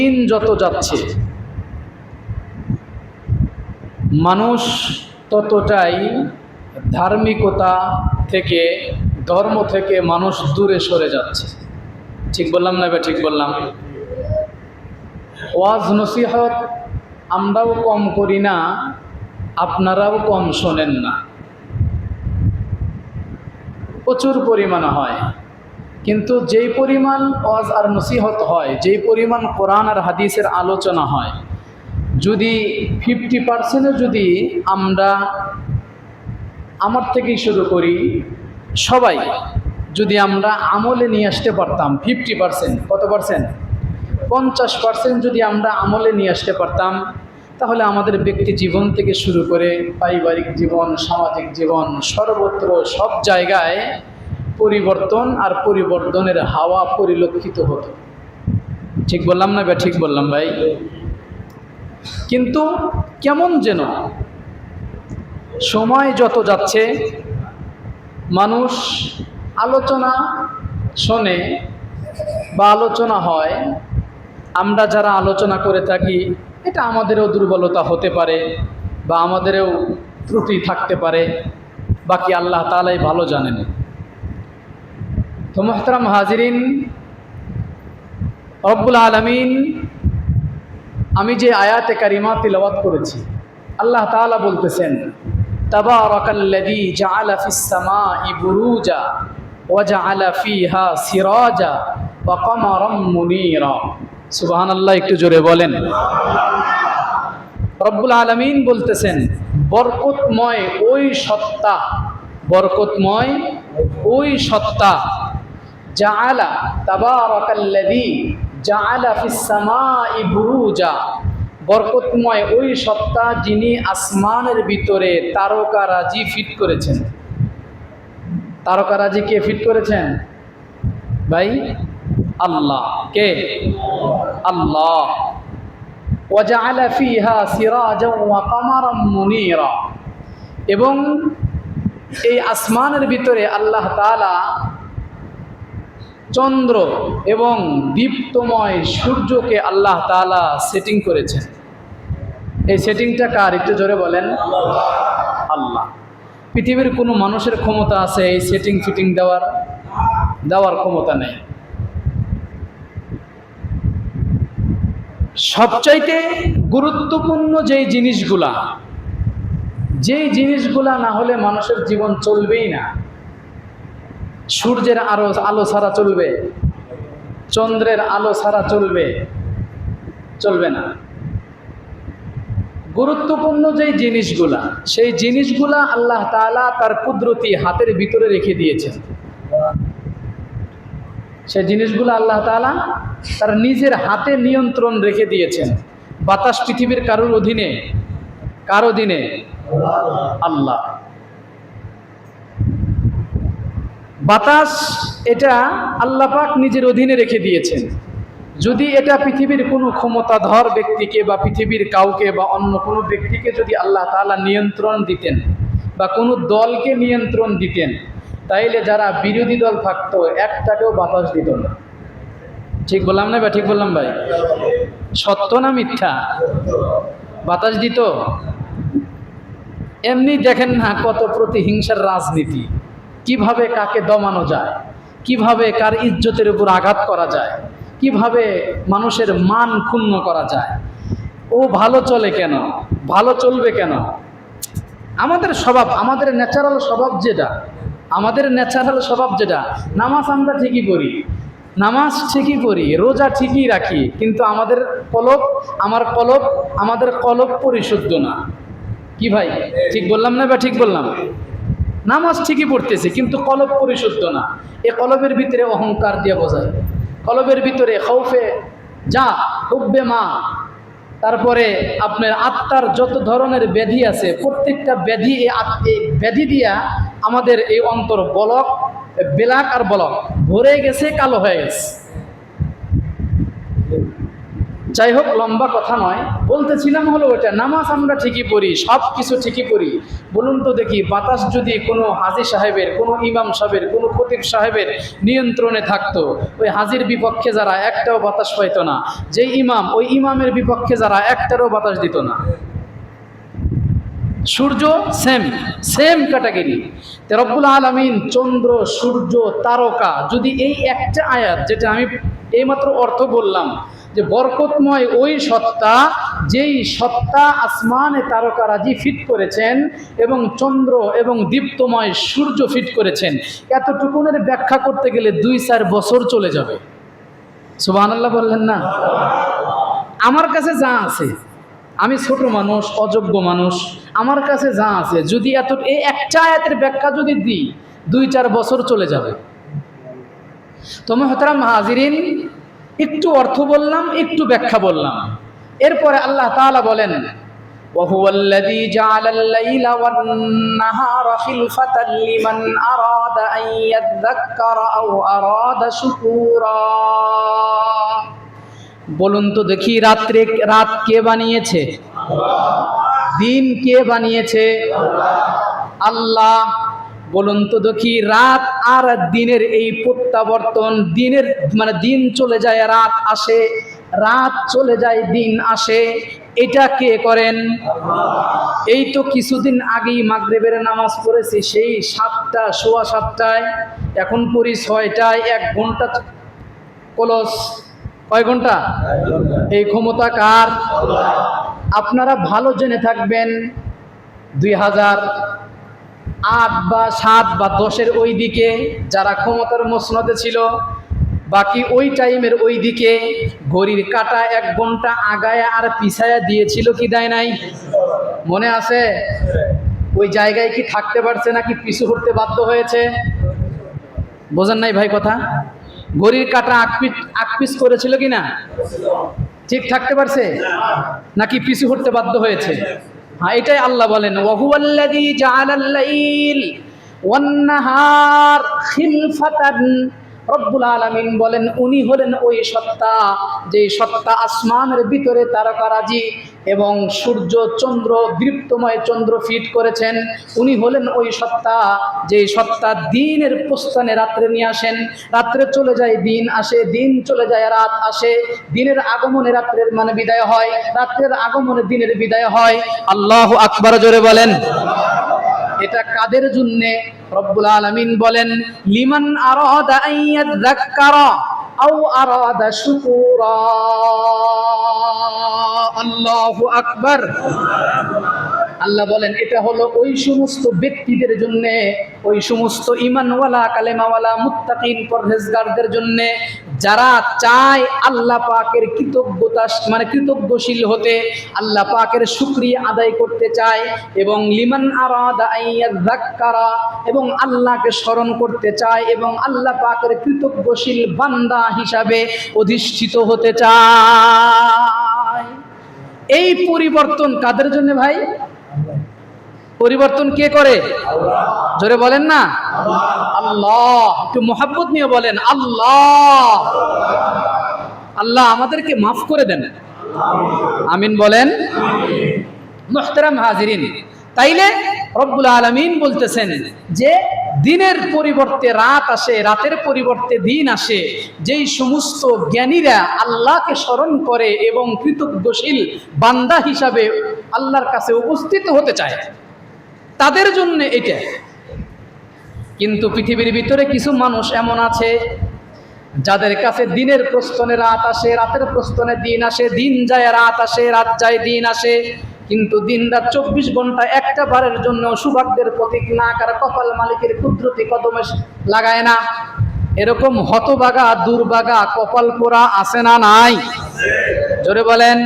দিন যত যাচ্ছে মানুষ ততটাই ধার্মিকতা থেকে, ধর্ম থেকে মানুষ দূরে সরে যাচ্ছে। ঠিক বললাম না? এবার ঠিক বললাম? ওয়াজ নসিহত আমরাও কম করি না, আপনারাও কম শোনেন না, প্রচুর পরিমাণে হয়। কিন্তু যেই পরিমাণ ওয়াজ আর নসিহত হয়, যেই পরিমাণ কোরআন আর হাদিসের আলোচনা হয়, যদি 50% যদি আমরা, আমার থেকেই শুরু করি, সবাই যদি আমরা আমলে নিয়ে আসতে পারতাম, 50%, কত পার্সেন্ট? 50% যদি আমরা আমলে নিয়ে আসতে পারতাম, তাহলে আমাদের ব্যক্তি জীবন থেকে শুরু করে পারিবারিক জীবন, সামাজিক জীবন, সর্বত্র সব জায়গায় পরিবর্তন আর পরিবর্তনের হাওয়া পরিলক্ষিত হতো। ঠিক বললাম না? ঠিক বললাম ভাই? কিন্তু কেমন যেন সময় যত যাচ্ছে মানুষ আলোচনা শোনে বা আলোচনা হয়, আমরা যারা আলোচনা করে থাকি, এটা আমাদেরও দুর্বলতা হতে পারে বা আমাদেরও ত্রুটি থাকতে পারে, বাকি আল্লাহ তাআলাই ভালো জানেন। তো মুহতারাম হাজিরিন, রব্বুল আলামিন আমি যে আয়াতে কারিমা তিলাওয়াত করেছি, আল্লাহ তাআলা বলতেছেন, তাবারাকাল্লাযী জাআলা ফিস সামাই বুরুজা ওয়া জাআলা ফিহা সিরাজা ওয়া কমারাম মুনীরা। সুবহানাল্লাহ, একটু জোরে বলেন। রব্বুল আলামিন বলতেছেন, বরকতময় ওই সত্তা, বরকতময় ওই সত্তা, জাআলা, তাবারাকাল্লাযী জাআলা ফিস সামাই বুরুজা, বরকতময় ওই সত্তা যিনি আসমানের ভিতরে তারকারাজি ফিট করেছেন। তারকারাজি কে ফিট করেছেন ভাই? আল্লাহ। কে? আল্লাহ। ওয়া জাআলা ফিহা সিরাজাও ওয়া কামারাম মুনীরা, এবং এই আসমানের ভিতরে আল্লাহ তাআলা চন্দ্র এবং দীপ্তময় সূর্যকে আল্লাহ তাআলা সেটিং করেছেন। এই সেটিংটা কার? একটু জোরে বলেন। আল্লাহ। পৃথিবীর কোনো মানুষের ক্ষমতা আছে এই সেটিং ফিটিং দেওয়ার ক্ষমতা নেই। সবচাইতে গুরুত্বপূর্ণ যেই জিনিসগুলা না হলে মানুষের জীবন চলবেই না। সূর্যের আলো ছাড়া চলবে? চন্দ্রের আলো ছাড়া চলবে না। গুরুত্বপূর্ণ যেই জিনিসগুলা, সেই জিনিসগুলা আল্লাহ তাআলা তার কুদরতি হাতের ভিতরে রেখে দিয়েছেন। সেই জিনিসগুলো আল্লাহ তাআলা তার নিজের হাতে নিয়ন্ত্রণ রেখে দিয়েছেন। বাতাস পৃথিবীর কারোর অধীনে? কার অধীনে? আল্লাহ। বাতাস এটা আল্লাহ পাক নিজের অধীনে রেখে দিয়েছেন। যদি এটা পৃথিবীর কোনো ক্ষমতাধর ব্যক্তিকে বা পৃথিবীর কাউকে বা অন্য কোনো ব্যক্তিকে যদি আল্লাহ তাআলা নিয়ন্ত্রণ দিতেন বা কোনো দলকে নিয়ন্ত্রণ দিতেন, তাইলে যারা বিরোধী দল থাকতো একটাকেও বাতাস দিত না। ঠিক বললাম না বা ঠিক বললাম ভাই? সত্য না মিথ্যা? বাতাস দিত? এমনি দেখেন না কত প্রতিহিংসার রাজনীতি, কিভাবে কাকে দমানো যায়, কিভাবে কার ইজ্জতের উপর আঘাত করা যায়, কিভাবে মানুষের মান ক্ষুণ্ণ করা যায়। ও ভালো চলে কেন, ভালো চলবে কেন? আমাদের স্বভাব, আমাদের ন্যাচারাল স্বভাব যেটা, নামাজ আমরা ঠিকই পড়ি, নামাজ ঠিকই পড়ি, রোজা ঠিকই রাখি, কিন্তু আমাদের কলব পরিশুদ্ধ না। কি ভাই, ঠিক বললাম না বা ঠিক বললাম? নামাজ ঠিকই পড়তেছি কিন্তু কলব পরিশুদ্ধ না। এই কলবের ভিতরে অহংকার দিয়ে বোঝায়, কলবের ভিতরে খৌফে হুব্বে মা, তারপরে আপনার আত্মার যত ধরনের ব্যাধি আছে, প্রত্যেকটা ব্যাধি, এই ব্যাধি দিয়া আমাদের এই অন্তর ব্ল্যাক আর বলক ভরে গেছে, কালো হয়ে গেছে। যাই হোক, লম্বা কথা নয়, বলতেছিলাম হলো ওটা, নামাজ আমরা ঠিকই পড়ি, সব কিছু ঠিকই পড়ি। বলুন তো দেখি, বাতাস যদি কোনো হাজী সাহেবের, কোনো ইমাম সাহেবের, কোনো খতিব সাহেবের নিয়ন্ত্রণে থাকতো, ওই হাজীর বিপক্ষে যারা একটাও বাতাস পাইতো না, যেই ইমাম, ওই ইমামের বিপক্ষে যারা একটারও বাতাস দিত না। সূর্য সেম সেম ক্যাটাগরি। তে রব্বুল আলামিন চন্দ্র, সূর্য, তারকা, যদি এই একটা আয়াত, যেটা আমি এইমাত্র অর্থ বললাম, যে বরকতময় ওই সত্তা, যেই সত্তা আসমানে তারকারাজি ফিট করেছেন এবং চন্দ্র এবং দীপ্তময় সূর্য ফিট করেছেন, এতটুকুনের ব্যাখ্যা করতে গেলে 2-4 বছর চলে যাবে। সুবহানাল্লাহ বললেন না? আমার কাছে যা আছে, আমি ছোট মানুষ, অযোগ্য মানুষ, আমার কাছে যা আছে, যদি এই একটা আয়াতের ব্যাখ্যা যদি দিই, 2-4 বছর চলে যাবে। তো মুহতারাম হাজিরিন, একটু অর্থ বললাম, একটু ব্যাখ্যা বললাম। এরপরে আল্লাহ তাআলা বলেন, وهو الذي جعل الليل والنهار خلفة لمن أراد أن يذكر أو أراد شكورا। বলুন তো দেখি, রাত কে বানিয়েছে? দিন কে বানিয়েছে? আল্লাহ। বলুন তো দেখি, রাত আর দিনের এই প্রত্যাবর্তন, দিনের মানে দিন চলে যায় রাত আসে, রাত চলে যায় দিন আসে, এটা কে করেন? এই তো কিছুদিন আগেই মাগরিবের নামাজ পড়েছি, সেই 7টা, সোয়া 7টায়, এখন পড়ি 6টায়, 1 ঘন্টা ক্লোজ। কয় ঘন্টা? এই ক্ষমতা কার? আপনারা ভালো জেনে থাকবেন, 2008 বা 7 বা 10-এর ওই দিকে যারা ক্ষমতার মসনদে ছিল, বাকি ওই টাইমের ওই দিকে ঘড়ির কাঁটা 1 ঘন্টা আগায়া আর পিছায়া দিয়েছিল কি দেয় নাই? মনে আছে? ওই জায়গায় কি থাকতে পারছে নাকি পিছু হতে বাধ্য হয়েছে? বোঝেন নাই ভাই কথা? ঘড়ির কাঁটা আকপিস করেছিল কি না? ঠিক থাকতে পারছে নাকি পিছু হতে বাধ্য হয়েছে? হ্যাঁ, এটাই আল্লাহ বলেন, ওয়াহুয়াল্লাযী জাআলাল লাইল ওয়ান নাহার খিলফাতান। রব্বুল আলামিন বলেন, উনি হলেন ওই সত্তা, যে সত্তা আসমানের ভিতরে তারকারাজি এবং সূর্য, চন্দ্র, দীপ্তময় চন্দ্র ফিট করেছেন। উনি হলেন ওই সত্তা, যে সত্তা দিনের প্রস্থানে রাত্রে নিয়ে আসেন, রাত্রে চলে যায় দিন আসে, দিন চলে যায় রাত আসে, দিনের আগমনে রাত্রের মানে বিদায় হয়, রাত্রের আগমনে দিনের বিদায় হয়। আল্লাহু আকবার, জোরে বলেন। এটা কাদের জন্য? রব্বুল আলামিন বলেন, লিমান আরাদা আন ইয়াযাক্কারা আও আরাদা শুকুরা। আল্লাহু আকবার। আল্লাহ বলেন, এটা হলো ওই সমস্ত ব্যক্তিদের জন্য, ওই সমস্ত ঈমানওয়ালা, কালেমাওয়ালা, মুত্তাকিন, পরহেজগারদের জন্য, যারা চায় আল্লাহ পাকের কৃতজ্ঞতা মানে কৃতজ্ঞশীল হতে, আল্লাহ পাকের শুকরিয়া আদায় করতে চায়, এবং লিমান আরাদা আন ইয়াযাক্কারা, এবং আল্লাহকে স্মরণ করতে চায়, এবং আল্লাহ পাকের কৃতজ্ঞশীল বান্দা হিসাবে অধিষ্ঠিত হতে চায়। এই পরিবর্তন কাদের জন্য ভাই? পরিবর্তন কে করে? জোরে বলেন না, আল্লাহ। একটু মোহাব্বত নিয়ে বলেন, আল্লাহ। আল্লাহ আমাদেরকে মাফ করে দেন, আমিন বলেন। মুহতারাম হাজিরিন, তাইলে রব্বুল আলামিন বলতেছেন যে দিনের পরিবর্তে রাত আসে, রাতের পরিবর্তে দিন আসে, যেই সমস্ত জ্ঞানীরা আল্লাহকে স্মরণ করে এবং কৃতজ্ঞশীল বান্দা হিসাবে আল্লাহর কাছে উপস্থিত হতে চায়, তাদের জন্য এটা। কিন্তু পৃথিবীর ভিতরে কিছু মানুষ এমন আছে যাদের কাছে দিনের প্রস্থানে রাত আসে, রাতের প্রস্থানে দিন আসে, দিন যায় রাত আসে, রাত যায় দিন আসে, কিন্তু দিন রাত 24 ঘন্টা একটা বারের জন্য সৌভাগ্যের প্রতীক না কার কপাল মালিকের কুদরতি কদমে লাগায় না। এরকম হতবাগা, দুর্বাগা, কপাল পোড়া আছে না নাই? জোরে বলেন।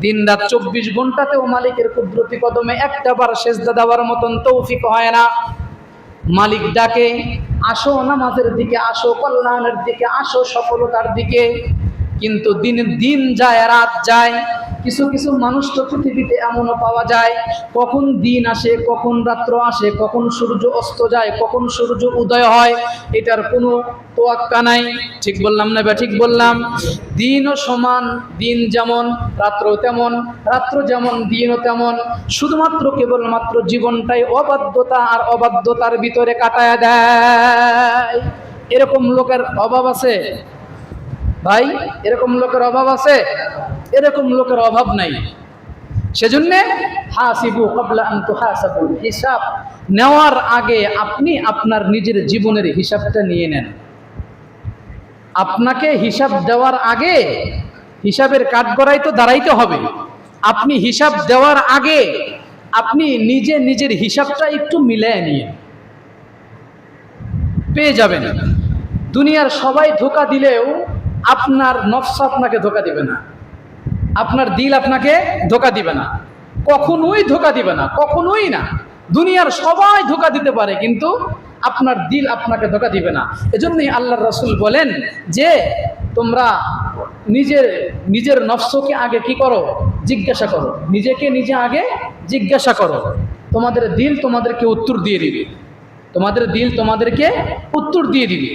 দিন রাত 24 ঘন্টাতেও মালিকের কুদরতি কদমে একটা বার সেজদা দেওয়ার মতন তৌফিক হয় না। মালিক ডাকে, আসো নামাজের দিকে, আসো কল্যাণের দিকে, আসো সফলতার দিকে, কিন্তু দিন যায় রাত যায়, কিছু কিছু মানুষ তো পৃথিবীতে এমনও পাওয়া যায়, কখন দিন আসে, কখন রাত্র আসে, কখন সূর্য অস্ত যায়, কখন সূর্য উদয় হয়, এটার কোনো তোয়াক্কা নাই। ঠিক বললাম না? ঠিক বললাম। দিনও সমান, দিন যেমন রাত্র তেমন, রাত্র যেমন দিনও তেমন, শুধুমাত্র কেবলমাত্র জীবনটাই অবাধ্যতা আর অবাধ্যতার ভিতরে কাটায় দেয়। এরকম লোকের অভাব আছে ভাই? এরকম লোকের অভাব আছে? এরকম লোকের অভাব নাই। সেজন্য হাসিবু ক্বাবলা আন তুহাসাবু, হিসাব নেওয়ার আগে আপনি আপনার নিজের জীবনের হিসাবটা নিয়ে নেন। আপনাকে হিসাব দেওয়ার আগে হিসাবের কাঠগড়ায় তো দাঁড়াইতে হবে। আপনি হিসাব দেওয়ার আগে আপনি নিজে নিজের হিসাবটা একটু মিলিয়ে নিয়ে পেয়ে যাবেন। দুনিয়ার সবাই ধোঁকা দিলেও আপনার নফস আপনাকে ধোঁকা দিবে না, আপনার দিল আপনাকে ধোঁকা দিবে না, কখনোই ধোঁকা দিবে না, কখনোই না। দুনিয়ার সবাই ধোঁকা দিতে পারে, কিন্তু আপনার দিল আপনাকে ধোঁকা দিবে না। এজন্যই আল্লাহর রাসূল বলেন যে তোমরা নিজের নফসকে আগে কি করো? জিজ্ঞাসা করো। নিজেকে নিজে আগে জিজ্ঞাসা করো। তোমাদের দিল তোমাদেরকে উত্তর দিয়ে দিবে। তোমাদের দিল তোমাদেরকে উত্তর দিয়ে দিবে।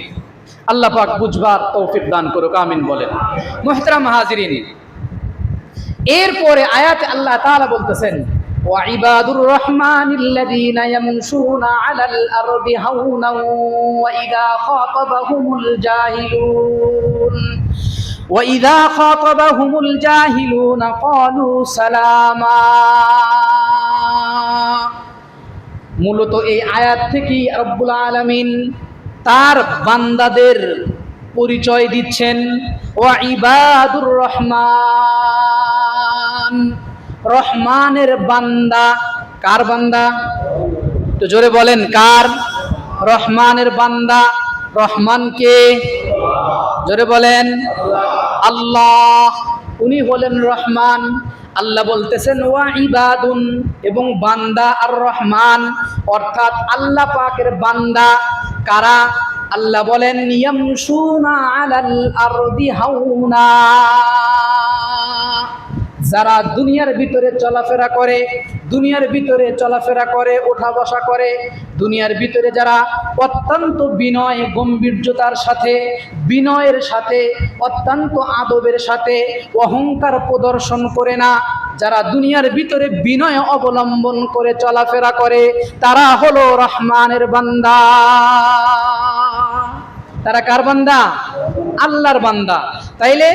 আল্লাহ পাক বুঝবার তৌফিক দান করুক, আমিন বলেন। মুহতারাম হাজিরিন, এরপরে আয়াতে আল্লাহ তাআলা বলতেছেন ওয়া ইবাদুর রহমানিল্লাযীনা ইয়ামশুনা আলাল আরদি হাওনা ওয়া ইযা খাতাবাহুমুল জাহিলুনা ক্বালু সালামা। মূলত এই আয়াত থেকে রব্বুল আলামিন তার বান্দাদের পরিচয় দিচ্ছেন। ওয়া ইবাদুর রহমান, রহমানের বান্দা। কার বান্দা? তো জোরে বলেন, কার? রহমানের বান্দা। রহমান কে? জোরে বলেন, আল্লাহ। উনি হলেন রহমান। আল্লাহ বলতেছেন ওয়া ইবাদুন, এবং বান্দা আর রহমান অর্থাৎ আল্লাহ পাকের বান্দা কারা? আল্লাহ বলেন ইয়ামশুনা আলাল আরদি হাওনা, যারা দুনিয়ার ভিতরে চলাফেরা করে, দুনিয়ার ভিতরে চলাফেরা করে, ওঠা বসা করে, দুনিয়ার ভিতরে যারা অত্যন্ত বিনয় গম্ভীর্যতার সাথে, বিনয়ের সাথে, অত্যন্ত আদবের সাথে অহংকার প্রদর্শন করে না, যারা দুনিয়ার ভিতরে বিনয় অবলম্বন করে চলাফেরা করে, তারা হলো রহমানের বান্দা। তারা কার বান্দা? আল্লাহর বান্দা। তাইলে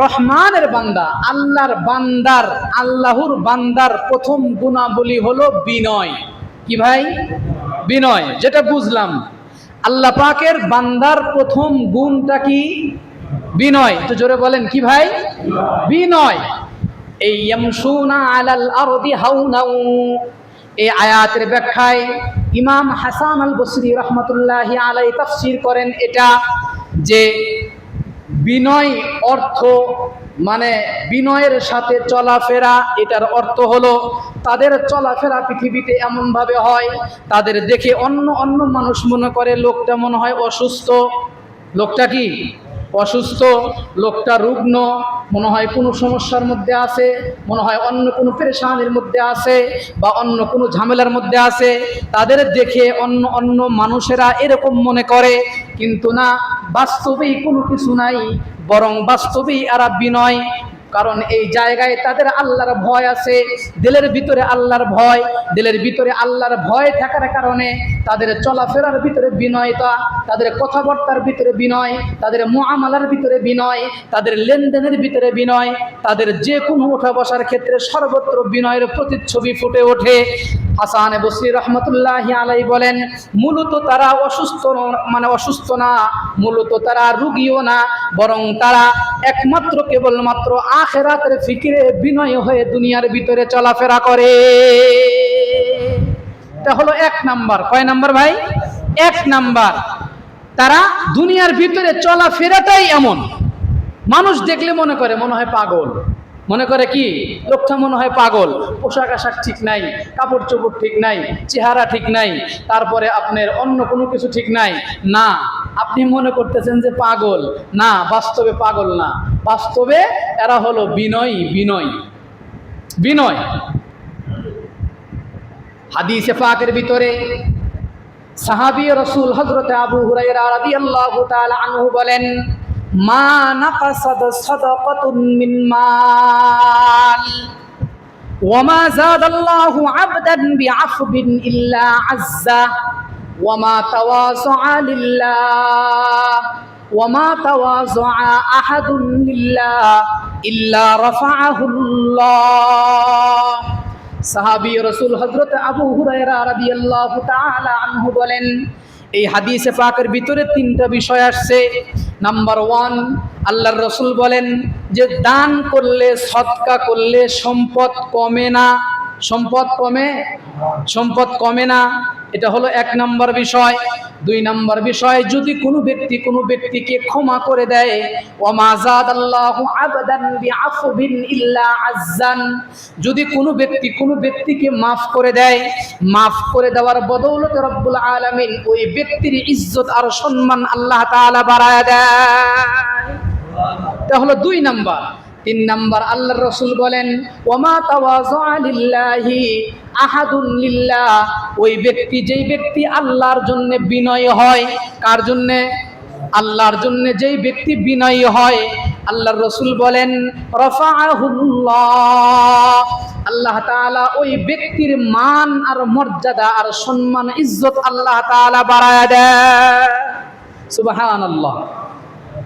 রহমানের বান্দা, আল্লাহর বান্দার, আল্লাহর বান্দার প্রথম গুণাবলী হলো বিনয়। কি ভাই? বিনয়। যেটা বুঝলাম, আল্লাহ পাকের বান্দার প্রথম গুণটা কি? বিনয়। তো জোরে বলেন, কি ভাই? বিনয়। এই ইয়ামশুনা আলাল আরদি হাওনা, এই আয়াতের ব্যাখ্যায় ইমাম হাসান আল বসরি রহমতুল্লাহি আলাইহি তাফসীর করেন এটা, যে বিনয় অর্থ মানে বিনয়ের সাথে চলাফেরা। এটার অর্থ হলো তাদের চলাফেরা পৃথিবীতে এমনভাবে হয়, তাদের দেখে অন্য অন্য মানুষ মনে করে লোকটা মনে হয় অসুস্থ। লোকটা কি? অসুস্থ। লোকটা রুগ্ন, মনে হয় কোনো সমস্যার মধ্যে আছে, মনে হয় অন্য কোনো পেরেশানির মধ্যে আছে, বা অন্য কোনো ঝামেলার মধ্যে আছে। তাদের দেখে অন্য অন্য মানুষেরা এরকম মনে করে, কিন্তু না, বাস্তবেই কোনো কিছু নাই, বরং বাস্তবেই এরা বিনয়। কারণ এই জায়গায় তাদের আল্লাহর ভয় আছে, দিলের ভিতরে আল্লাহর ভয়, দিলের ভিতরে আল্লাহর ভয় থাকার কারণে তাদের চলাফেরার ভিতরে বিনয়তা, তাদের কথাবার্তার ভিতরে বিনয়, তাদের মুআমালার ভিতরে বিনয়, তাদের লেনদেনের ভিতরে বিনয়, তাদের যে কোনো ওঠা বসার ক্ষেত্রে সর্বত্র বিনয়ের প্রতিচ্ছবি ফুটে ওঠে। হাসান বসরি রহমতুল্লাহি আলাইহি বলেন মূলত তারা অসুস্থ, মানে অসুস্থ না, মূলত তারা রুগীও না, বরং তারা একমাত্র কেবলমাত্র আখিরাতের ফিকিরে বিনয় হয়ে দুনিয়ার ভিতরে চলাফেরা করে। এটা হলো এক নাম্বার। কয় নাম্বার ভাই? এক নাম্বার। তারা দুনিয়ার ভিতরে চলাফেরাটাই এমন, মানুষ দেখলে মনে হয় পাগল, মনে করে কি লোকটা মনে হয় পাগল, পোশাক আশাক ঠিক নাই, কাপড় চোপড় ঠিক নাই, চেহারা ঠিক নাই, তারপরে আপনার অন্য কোনো কিছু ঠিক নাই। না, আপনি মনে করতেছেন যে পাগল, না, বাস্তবে পাগল না, বাস্তবে এরা হলো বিনয়ী। বিনয় বিনয়। হাদিসে পাকের ভিতরে সাহাবী রাসূল হযরত আবু হুরায়রা রাদিয়াল্লাহু তাআলা আনহু বলেন, মা নাকাসাদ সাদাকাতুন মিন মাল ওয়া মা যাদাল্লাহু আবদান বিআফবিন ইল্লা আযযা ওয়া মা তাওয়াযআ লিল্লাহ ওয়া মা তাওয়াযআ আহাদুন লিল্লাহ ইল্লা রাফাআহুল্লাহ। সাহাবী রাসূল হযরত আবু হুরায়রা রাদিয়াল্লাহু তাআলা আনহু বলেন, এই হাদিসে পাকের ভিতরে তিনটা বিষয় আসছে। নাম্বার 1, আল্লাহর রাসূল বলেন যে দান করলে, সদকা করলে সম্পদ কমে না, সম্পদ কমে না। এটা হলো 1 নম্বর বিষয়। 2 নম্বর বিষয়, যদি কোনো ব্যক্তিকে ক্ষমা করে দেয়, ওয়ামা যাদাল্লাহু আবদান বিআফবিন ইল্লা আযযান, যদি কোনো ব্যক্তিকে মাফ করে দেয়, মাফ করে দেওয়ার বদৌলতে রব্বুল আলামিন ওই ব্যক্তির ইজ্জত আর সম্মান আল্লাহ তাআলা বাড়ায় দেয়। এটা হলো 2 নম্বর। 3 নম্বর, আল্লাহর রাসূল বলেন, ওয়ামা তাওয়াযআ লিল্লাহি আহাদুন লিল্লাহ, ওই ব্যক্তি, যেই ব্যক্তি আল্লাহর জন্য বিনয়ী হয়। কার জন্য? আল্লাহর জন্য যেই ব্যক্তি বিনয়ী হয়, আল্লাহর রাসূল বলেন, রাফাআহুল্লাহ, আল্লাহ তাআলা ওই ব্যক্তির মান আর মর্যাদা আর সম্মান ইজ্জত আল্লাহ তাআলা বাড়ায় দেয়। সুবহানাল্লাহ।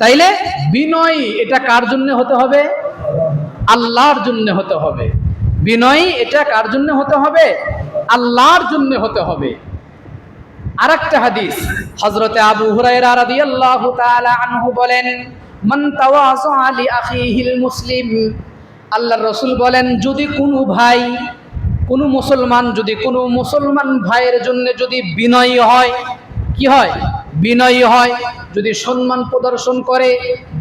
তাইলে বিনয় এটা কার জন্য হতে হবে? আল্লাহর জন্য হতে হবে। বিনয় এটা কার জন্য হতে হবে? আল্লাহর জন্য হতে হবে। আরেকটা হাদিস, হযরতে আবু হুরায়রা রাদিয়াল্লাহু তাআলা আনহু বলেন, মান তাওয়াযা লি আখিহিল মুসলিম, আল্লাহর রাসূল বলেন, যদি কোনো ভাই, কোনো মুসলমান যদি কোনো মুসলমান ভাইয়ের জন্য যদি বিনয়ী হয়, কি হয়? বিনয়ী হয়, যদি সম্মান প্রদর্শন করে,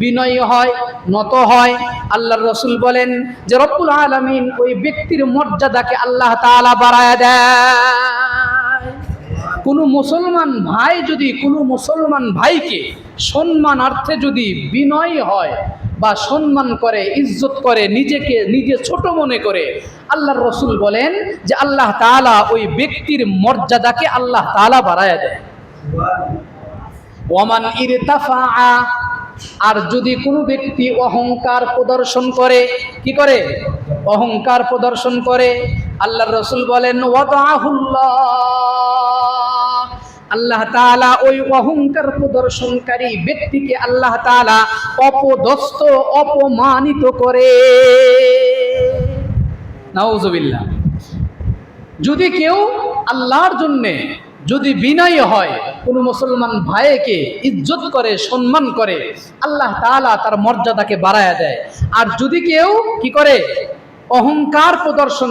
বিনয়ী হয়, নত হয়, আল্লাহর রাসূল বলেন যে রব্বুল আলামিন ওই ব্যক্তির মর্যাদাকে আল্লাহ তাআলা বাড়ায় দেয়। কোনো মুসলমান ভাই যদি কোনো মুসলমান ভাইকে সম্মানার্থে যদি বিনয়ী হয় বা সম্মান করে, ইজ্জত করে, নিজে ছোট মনে করে, আল্লাহর রাসূল বলেন যে আল্লাহ তাআলা ওই ব্যক্তির মর্যাদাকে আল্লাহ তাআলা বাড়ায় দেয়। ওয়ামান ইরতাফাআ, আর যদি কোনো ব্যক্তি অহংকার প্রদর্শন করে, কি করে? অহংকার প্রদর্শন করে, আল্লাহর রাসূল বলেন, ওয়াদাহুল্লাহ, আল্লাহ তাআলা ওই অহংকার প্রদর্শনকারী ব্যক্তিকে আল্লাহ তাআলা অপদস্থ, অপমানিত করে। নাউজুবিল্লাহ। যদি কেউ আল্লাহর জন্যে যদি বিনয়ী হয়, কোনো মুসলমান ভাইকে ইজ্জত করে, সম্মান করে, আল্লাহ তাআলা তার মর্যাদাকে বাড়ায় দেয়। আর যদি কেউ কি করে? অহংকার প্রদর্শন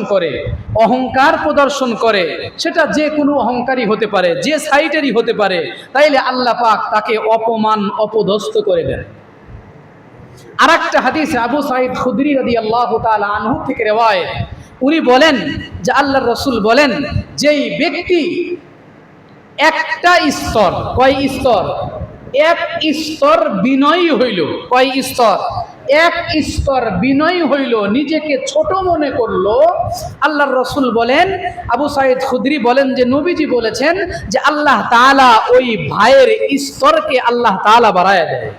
করে, সেটা যে কোনো অহংকারী হতে পারে, যে সাইটেরই হতে পারে, তাইলে আল্লাহ পাক তাকে অপমান, অপদস্থ করে দেন। আরেকটা হাদিস আবু সাঈদ খুদরি রাদিয়াল্লাহু তাআলা আনহু থেকে রিওয়ায়াত, উনি বলেন যে আল্লাহর রাসূল বলেন, যেই ব্যক্তি একটা স্তর, কয় স্তর? এক স্তর বিনয়ী হইল, কয় স্তর? এক স্তর বিনয়ী হইল, নিজেকে ছোট মনে করলো, আল্লাহর রাসূল বলেন, আবু সাঈদ খুদরি বলেন যে নবীজি বলেছেন যে আল্লাহ তাআলা ওই ভাইয়ের স্তরকে আল্লাহ তাআলা বাড়ায় দেয়।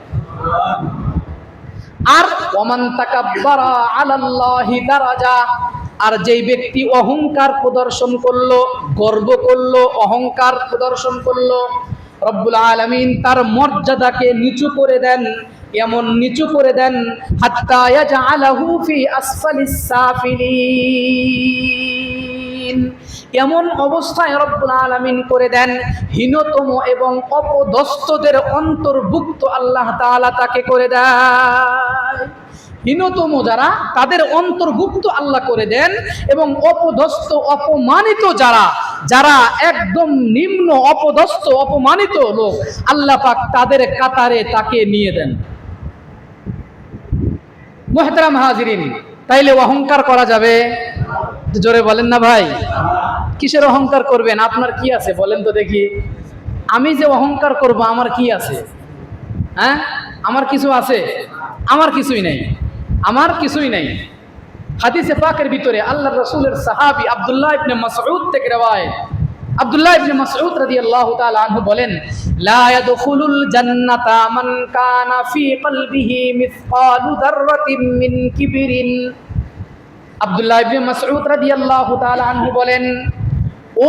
আর ওয়ামান তাকাব্বারা আলাল্লাহি দারাজা, আর যেই ব্যক্তি অহংকার প্রদর্শন করলো, গর্ব করলো, অহংকার প্রদর্শন করলো, রব্বুল আলামিন তার মর্যাদাকে নিচু করে দেন। এমন নিচু করে দেন, হাত্তা ইয়াজআলাহু ফি আসফালিস সাফিলিন, এমন অবস্থায় রব্বুল আলামিন করে দেন, হীনতম এবং অপদস্থদের অন্তর্ভুক্ত আল্লাহ তাআলা তাকে করে দেয়। হীনতম যারা, তাদের অন্তর্ভুক্ত আল্লাহ করে দেন, এবং অপদস্থ, অপমানিত যারা একদম নিম্ন, অপদস্থ, অপমানিত লোক, আল্লাহ পাক তাদের কাতারে তাকে নিয়ে দেন। মুহতারাম হাজিরিন, তাইলে অহংকার করা যাবে? জোরে বলেন না ভাই। কিসের অহংকার করবেন? আপনার কি আছে বলেন তো দেখি? আমি যে অহংকার করব, আমার কি আছে? হ্যাঁ, আমার কিছু আছে? আমার কিছুই নেই, আমার কিছুই নেই। হাদিসে পাকের ভিতরে আল্লাহর রাসূলের সাহাবী আব্দুল্লাহ ইবনে মাসউদ থেকে riwayat, আব্দুল্লাহ ইবনে মাসউদ রাদিয়াল্লাহু তাআলা আনহু বলেন, লা ইয়াদখুলুল জান্নাতা মান কানা ফি কলবিহি মিসকালু যাররাতিন মিন কিবরিন। আব্দুল্লাহ ইবনে মাসউদ রাদিয়াল্লাহু তাআলা আনহু বলেন,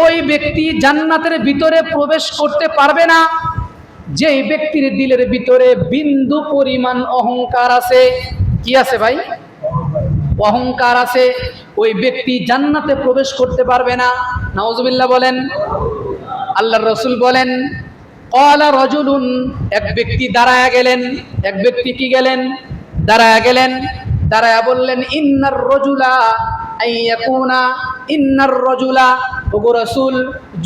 ওই ব্যক্তি জান্নাতের ভিতরে প্রবেশ করতে পারবে না যেই ব্যক্তির দিলের ভিতরে বিন্দু পরিমাণ অহংকার আছে। কি আছে ভাই? অহংকার আছে। ওই ব্যক্তি জান্নাতে প্রবেশ করতে পারবে না। নাউজুবিল্লাহ বলেন। আল্লাহর রাসূল বলেন, ক্বালা রাজুলুন, এক ব্যক্তি দাঁড়ায়া গেলেন। এক ব্যক্তি কি গেলেন? দাঁড়ায়া গেলেন। দাঁড়ায়া বললেন, ইন্নার রাজুলা আইয়াকুনা, ইন্নার রাজুলা, ওগো রাসূল,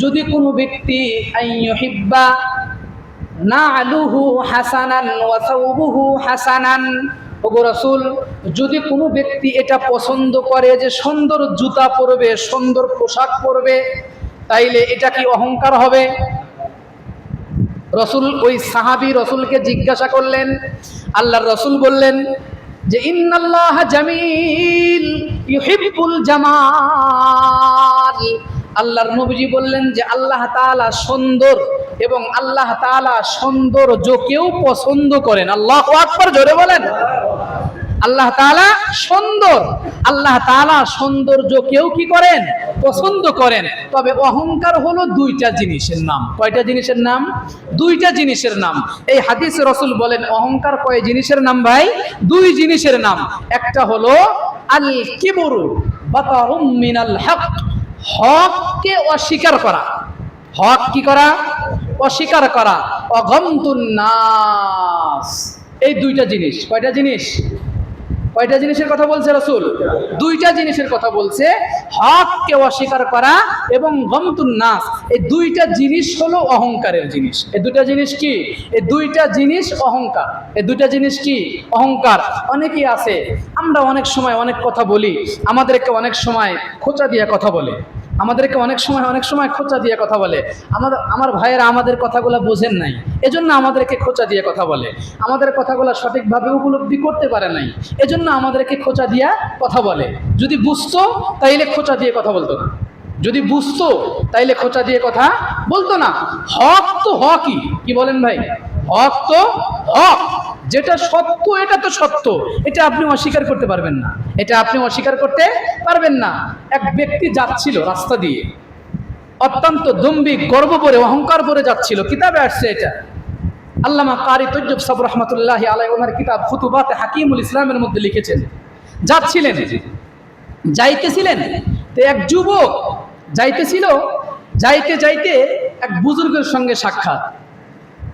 যদি কোনো ব্যক্তি আইয়ুহিব্বা না'লুহু হাসানান ওয়া সাওবুহু হাসানান, ওগো রাসূল, যদি কোনো ব্যক্তি এটা পছন্দ করে যে সুন্দর জুতা পরবে, সুন্দর পোশাক পরবে, তাইলে এটা কি অহংকার হবে? রাসূল, ওই সাহাবী রাসূলকে জিজ্ঞাসা করলেন। আল্লাহর রাসূল বললেন যে ইন্নাল্লাহা জামিল ইউহিব্বুল জামাল। আল্লাহর নবীজি বললেন যে আল্লাহ তাআলা সুন্দর এবং আল্লাহ তাআলা সৌন্দর্যকেও পছন্দ করেন। আল্লাহু আকবার, জোরে বলেন। আল্লাহ তাআলা সুন্দর, আল্লাহ তাআলা সৌন্দর্যকেও কি করেন? পছন্দ করেন। তবে অহংকার হলো দুইটা জিনিসের নাম। কয়টা জিনিসের নাম? দুইটা জিনিসের নাম। এই হাদিসে রাসূল বলেন অহংকার কয় জিনিসের নাম ভাই? দুই জিনিসের নাম। একটা হলো আল কিবরু বাতারুম মিনাল হক, হককে অস্বীকার করা। হক কি করা? অস্বীকার করা। অগমতুন নাস, এই দুইটা জিনিস। কয়টা জিনিস? কয়টা জিনিসের কথা বলছে রাসূল? দুইটা জিনিসের কথা বলছে। হককে অস্বীকার করা এবং গমতুন নাস, এই দুইটা জিনিস হলো অহংকারের জিনিস। এই দুইটা জিনিস কি? এই দুইটা জিনিস অহংকার। এই দুইটা জিনিস কি? অহংকার। অনেকেই আছে, আমরা অনেক সময় অনেক কথা বলি, আমাদেরকে অনেক সময় খোঁচা দিয়ে কথা বলে, আমাদেরকে অনেক সময় খোঁচা দিয়ে কথা বলে। আমার ভাইয়েরা আমাদের কথাগুলো বোঝেন নাই, এজন্য আমাদেরকে খোঁচা দিয়ে কথা বলে। আমাদের কথাগুলো সঠিকভাবে উপলব্ধি করতে পারে নাই, এজন্য আমাদেরকে খোঁচা দিয়া কথা বলে। যদি বুঝতো তাইলে খোঁচা দিয়ে কথা বলতো না। যদি বুঝতো তাইলে খোঁচা দিয়ে কথা বলতো না। হক তো হকই। কি বলেন ভাই? হক তো হক, যেটা সত্য এটা তো সত্য, এটা আপনি অস্বীকার করতে পারবেন না। এটা আপনি অস্বীকার করতে পারবেন না। এক ব্যক্তি যাচ্ছিল রাস্তা দিয়ে, অত্যন্ত দম্ভিক, গর্ব করে, অহংকার করে যাচ্ছিল। কিতাবে আসছে এটা, আল্লামা কারি তৈয়ব সাহেব রাহমাতুল্লাহি আলাইহি ওনার কিতাব ফুতুবাতে হাকিমুল ইসলামের মধ্যে লিখেছেন। যাচ্ছিলেন, যাইতেছিলেন, তো এক যুবক যাইতেছিল, যাইতে যাইতে এক বুজুর্গের সঙ্গে সাক্ষাৎ।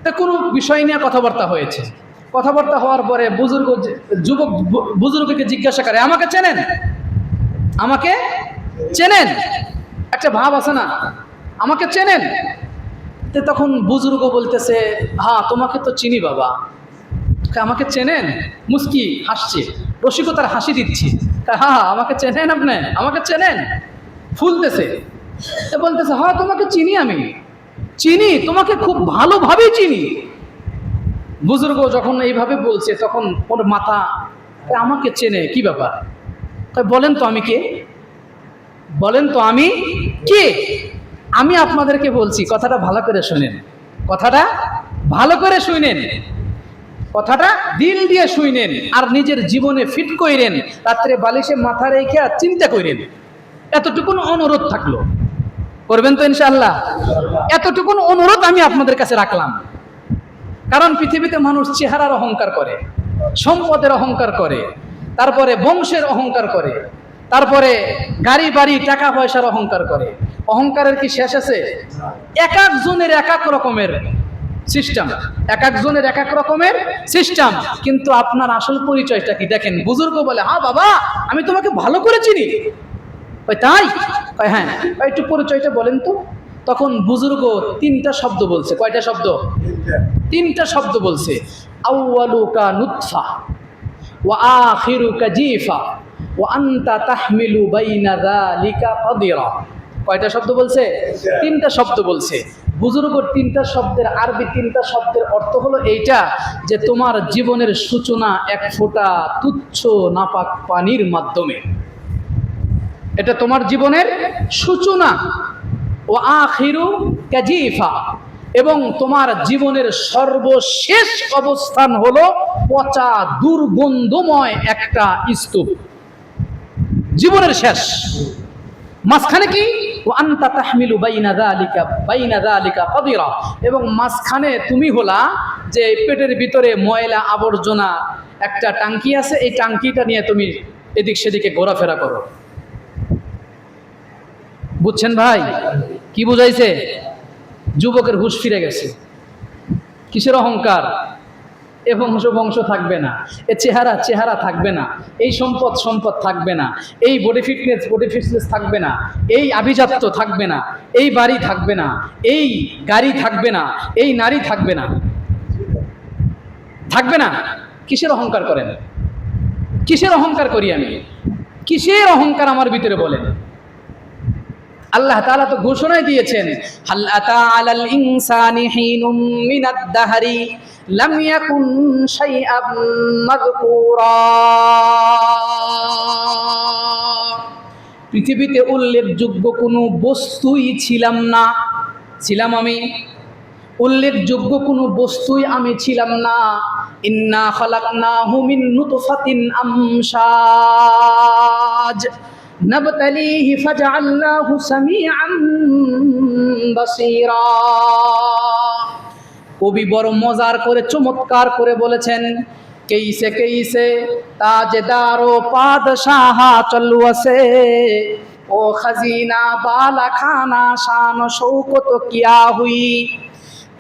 তা কোনো বিষয় নিয়ে কথাবার্তা হয়েছে। কথাবার্তা হওয়ার পরে যুবক বুজুর্গকে জিজ্ঞাসা করে, আমাকে চেনেন? আমাকে চেনেন? একটা ভাব আছে না, আমাকে চেনেন? তো তখন বুজুর্গ বলতেছে, হ্যাঁ তোমাকে তো চিনি বাবা। আমাকে চেনেন? মুস্কি হাসছে, রসিকতার হাসি দিচ্ছি। হ্যাঁ আমাকে চেনেন আপনি? আমাকে চেনেন? ফুলতেছে, বলতেছে হ্যাঁ তোমাকে চিনি, আমি চিনি, তোমাকে খুব ভালোভাবেই চিনি। বুজুর্গ যখন এইভাবে বলছে তখন ওর মাথা, আমাকে চেনে? কি ব্যাপার? বলেন তো আমি কে, বলেন তো আমি কে? আমি আপনাদেরকে বলছি, কথাটা ভালো করে শুনেন, কথাটা ভালো করে শুনেন, কথাটা দিল দিয়ে শুনেন, আর নিজের জীবনে ফিট কইরেন, রাত্রে বালিশে মাথা রেখে আর চিন্তা কইরেন। এতটুকুন অনুরোধ থাকলো, করবেন তো ইনশাআল্লাহ? এতটুকুন অনুরোধ আমি আপনাদের কাছে রাখলাম। কারণ পৃথিবীতে মানুষ চেহারার অহংকার করে, সম্পদের অহংকার করে, তারপরে বংশের অহংকার করে, তারপরে গাড়ি বাড়ি টাকা পয়সার অহংকার করে। অহংকারের কি শেষ আছে? এক একজনের এক এক রকমের সিস্টেম, এক একজনের এক এক রকমের সিস্টেম। কিন্তু আপনার আসল পরিচয়টা কি? দেখেন, বুজুর্গ বলে, হ্যাঁ বাবা আমি তোমাকে ভালো করে চিনি। তাই? হ্যাঁ, একটু পরিচয়টা বলেন তো। তখন বুজুর্গ তিনটা শব্দ বলছে। কয়টা শব্দ? তিনটা শব্দ বলছে। আউয়ালুকা নুতফা ওয়া আখিরুকা জিফা ওয়া আনতা তাহমিলু বাইনা যালিকা কাদিরা। কয়টা শব্দ বলছে? তিনটা শব্দ বলছে। বুজুর্গর তিনটা শব্দের আরবি তিনটা শব্দের অর্থ হলো এইটা, যে তোমার জীবনের সূচনা এক ফোঁটা তুচ্ছ নাপাক পানির মাধ্যমে। এটা তোমার জীবনের সূচনা। ও আখিরু কাজিফা, এবং তোমার জীবনের সর্বশেষ অবস্থান হলো পচা দুর্গন্ধময় একটা স্তূপ, জীবনের শেষ। মাঝখানে কি? ওয়া আনতা তাহমিলু বাইনা যালিকা কাদিরা, এবং মাঝখানে তুমি হলা যে পেটের ভিতরে ময়লা আবর্জনা একটা টাঙ্কি আছে, এই টাঙ্কিটা নিয়ে তুমি এদিক সেদিকে ঘোরাফেরা করো। বুঝছেন ভাই? কি বুঝাইছে? যুবকের হুঁশ ফিরে গেছে। কিসের অহংকার? এ বংশ থাকবে না, এ চেহারা থাকবে না, এই সম্পদ থাকবে না, এই বডি ফিটনেস থাকবে না, এই আভিজাত্য থাকবে না, এই বাড়ি থাকবে না, এই গাড়ি থাকবে না, এই নারী থাকবে না, থাকবে না। কিসের অহংকার করেন? কিসের অহংকার করি আমি? কিসের অহংকার আমার ভিতরে বলেন? আল্লাহ তাআলা তো ঘোষণায় দিয়েছেন, হাল আতা আলাল ইনসানি হিনুম মিনাদ দাহরি লাম ইয়াকুন শাইআম মাযকুরা। পৃথিবীতে উল্লেখযোগ্য কোনো বস্তুই ছিলাম না, ছিলাম আমি? উল্লেখযোগ্য কোনো বস্তুই আমি ছিলাম না। ইন্না খালাকনাহু মিন নুতফাতিন আমশাজ নাবতালিহি ফাজআলনাহু সামিআন বাসীরা। কবি বড় মজার করে চমৎকার করে বলেছেন, কেইসে কেইসে তাজদারো পাদশাহা চলওয়াসে ও খজিনা বালা খানা শান শৌকত কিয়া হুই।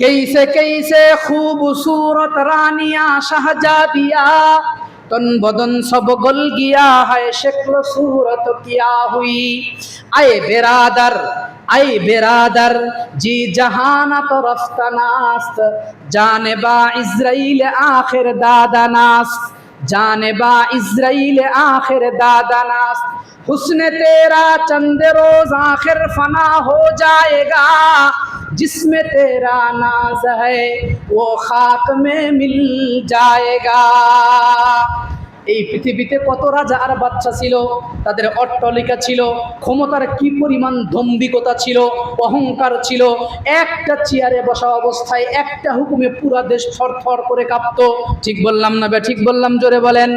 कैसे कैसे खूबसूरत रानिया शहजादिया तन बदन सब गल गया है शक्ल सूरत क्या हुई। आए बेरादर जी जहाना तो रफ्तनास्त जाने बा इज़राइल आखिर दादानास्त जाने बा इज़राइल आखिर दादानास्त। हुस्न तेरा चंद रोज आखिर फना हो जाएगा जिसमें तेरा नाज है वो खाक में मिल जाएगा। এই পৃথিবীতে কত রাজা আর বাচ্চা ছিল, তাদের অট্টালিকা ছিল, ক্ষমতার কি পরিমাণ দম্ভিকতা ছিল, অহংকার ছিল। একটা চেয়ারে বসা অবস্থায় একটা হুকুমে পুরা দেশ থরথর করে কাঁপতো। ঠিক বললাম না? ঠিক বললাম? জোরে বলেন।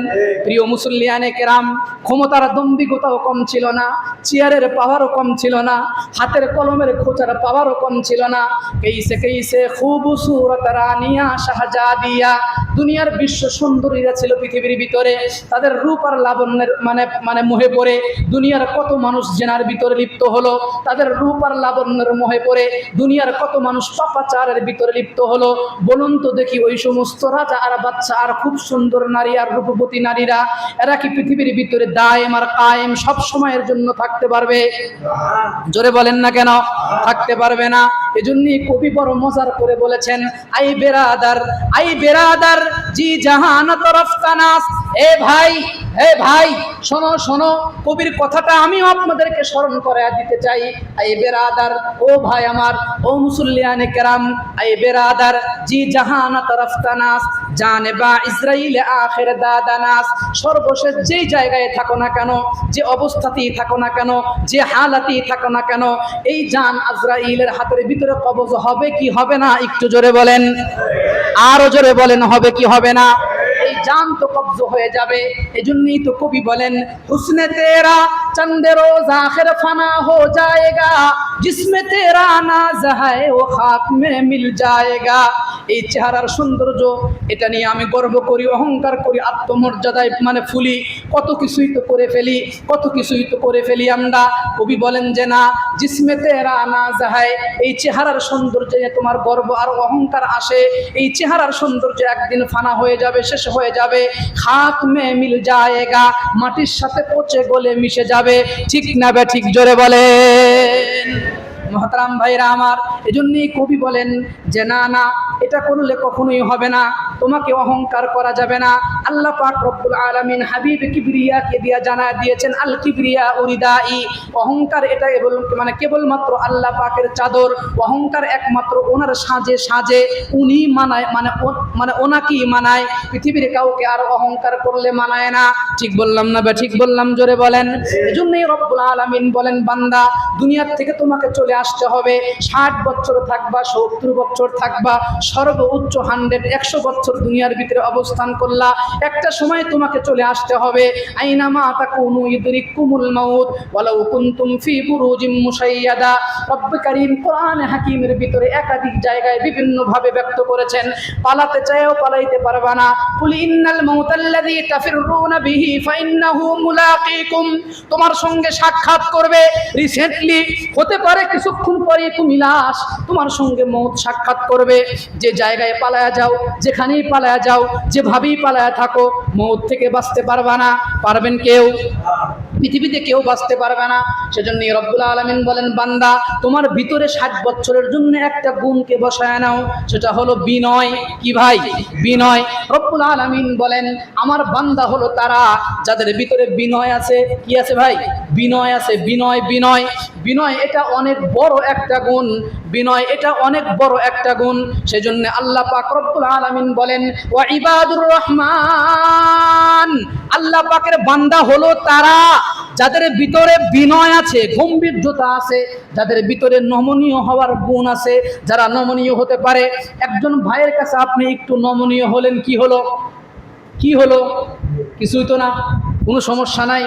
প্রিয় মুসল্লিয়ানে কেরাম, ক্ষমতার দম্ভিকতাও কম ছিল না, চেয়ারের পাওয়ারও কম ছিল না, হাতের কলমের খোঁচার পাওয়ারও কম ছিল না। কেইসে কেইসে খুবসুরত রানিয়া শাহজাদিয়া, দুনিয়ার বিশ্ব সুন্দরীরা ছিল পৃথিবীর ভিতরে, তাদের রূপ আর লাবণ্যের মানে মোহে পড়ে দুনিয়ার কত মানুষ জেনার ভিতরে লিপ্ত হলো, তাদের রূপ আর লাবণ্যের মোহে পড়ে দুনিয়ার কত মানুষ পাপাচারের ভিতরে লিপ্ত হলো। বলুন তো দেখি, ওই সমস্ত রাজা আর বাচ্চা আর খুব সুন্দর নারী আর রূপবতী নারীরা, এরা কি পৃথিবীর ভিতরে দায়েম আর কায়েম সব সময়ের জন্য থাকতে পারবে? জোরে বলেন না কেন? থাকতে পারবে না। এজন্যই কবি বড় মজার করে বলেছেন, আই বেরাদার জি জাহান তরফ তানাস। এ ভাই শোনো শোনো, কবির কথাটা আমিও আপনাদেরকে স্মরণ করে দিতে চাই। আই বেরাদার, ও ভাই আমার, ও মুসল্লিয়ানে কেরাম, আই বেরাদার জি জাহান তরফ তানাস জানে বা ইসরাইল আখির দাদানাস। সর্বশেষ যেই জায়গায় থাকো না কেন, যে অবস্থাতেই থাকো না কেন, যে হালাতেই থাকো না কেন, এই জান আজরাইলের হাতের ভিতরে কবজ হবে কি হবে না? একটু জোরে বলেন, আরো জোরে বলেন, হবে কি হবে না? এই জান তো কবজ হয়ে যাবে। এজন্যই তো কবি বলেন, হুসনে তেরা চন্দে রোজ আখির ফানা হো জায়েগা জিসমে তেরা নাজ है वो खाक में मिल जाएगा। এই চেহারার সৌন্দর্য, এটা নিয়ে আমি গর্ব করি, অহংকার করি, আত্মমর্যাদায় ফুলি, কত কিছুই তো করে ফেলি আমরা। কবি বলেন যে না, জিসমে তেরা নাজ है, এই চেহারার সৌন্দর্যে তোমার গর্ব আর অহংকার আসে, এই চেহারার সৌন্দর্য একদিন ফানা হয়ে যাবে, শেষ হয়ে যাবে। খাক মে মিল জায়েগা, মাটির সাথে পচে গলে মিশে যাবে। ঠিক না বে ঠিক? জোরে বলেন। মহতারাম ভাইরা আমার, এজন্যই কবি বলেন যে না না, এটা করলে কখনোই হবে না, তোমাকে অহংকার করা যাবে না। আল্লাহ পাক রব্বুল আলামিন হাবিব কিবরিয়াকে দিয়া জানা দিয়েছেন, আল কিবরিয়া উরিদাই, অহংকার এটা কেবলমাত্র আল্লাহ পাকের চাদর, অহংকার একমাত্র ওনার সাজে সাজে, উনি মানায়, ওনাকেই মানায়, পৃথিবীর কাউকে আর অহংকার করলে মানায় না। ঠিক বললাম না? ঠিক বললাম? জোরে বলেন। এজন্যই রব্বুল আলামিন বলেন, বান্দা দুনিয়ার থেকে তোমাকে চলে আসতে হবে, 60 বছর থাকবা, 70 বছর থাকবা, সর্বোচ্চ 100 বছর দুনিয়ার ভিতরে অবস্থান করলা, একটা সময় তোমাকে চলে আসতে হবে। আইনামা তাকুনু ইদরিকুমুল মাউত ওয়ালাউ কুনতুম ফি বুরুজিম মুশাইয়াদা। রব্ব কারীম কোরআন হাকিমের ভিতরে একাধিক জায়গায় বিভিন্ন ভাবে ব্যক্ত করেছেন, পালাতে চাইও পালাইতে পারবা না। কুল ইন্নাল মাউতাল্লাযী তাফিররুনা বিহি ফাইন্নাহু মুলাকীকুম, তোমার সঙ্গে সাক্ষাৎ করবে রিসেন্টলি, হতে পারে কিছুক্ষণ পরে তুমি লাশ, তোমার সঙ্গে মৌত সাক্ষাৎ করবে। যে জায়গায় পালায়া যাও, যেখানেই পালায়া যাও, যেভাবেই পালায়া থাকো, মৌত থেকে বাঁচতে পারবা না। পারবেন কেউ? পৃথিবীতে কেউ বাঁচতে পারবে না। সেজন্য রব্বুল আলামিন বলেন, বান্দা তোমার ভিতরে 60 বছরের জন্য একটা গুণকে বসায় নাও, সেটা হলো বিনয়। কি ভাই? বিনয়। রব্বুল আলামিন বলেন, আমার বান্দা হলো তারা যাদের ভিতরে বিনয় আছে। কি আছে ভাই? বিনয় আছে। বিনয়, বিনয়, বিনয় এটা অনেক বড় একটা গুণ। বিনয় এটা অনেক বড় একটা গুণ। সেজন্য আল্লাহ পাক রব্বুল আলামিন বলেন, ওয়া ইবাদুর রহমান, আল্লাহ পাকের বান্দা হলো তারা যাদের ভিতরে বিনয় আছে, গম্ভীর্যতা আছে, যাদের ভিতরে নমনীয় হওয়ার গুণ আছে, যারা নমনীয় হতে পারে। একজন ভাইয়ের কাছে আপনি একটু নমনীয় হলেন, কি হলো? কি হলো? কিছুই তো না, কোনো সমস্যা নাই।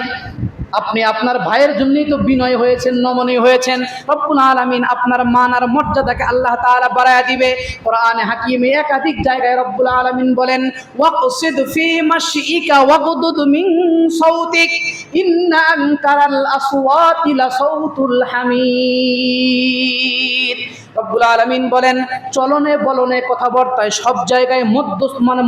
আপনি আপনার ভাইয়ের জন্যই তো বিনয় হয়েছেন, নমনীয় হয়েছেন। রব্বুল আলামিন আপনার মান আর মর্যাদাকে আল্লাহ তাআলা বাড়ায়া দিবে। কোরআনে হাকিমে একাধিক জায়গায় রব্বুল আলামিন বলেন, ওয়াকসিদ ফি মাশইকা ওয়াগদুদ মিন সাউতিক ইন্না আনকারাল আসওয়াতি লাসাউতুল হামির। রব্বুল আলামিন বলেন, চলনে বলনে কথাবার্তায় সব জায়গায়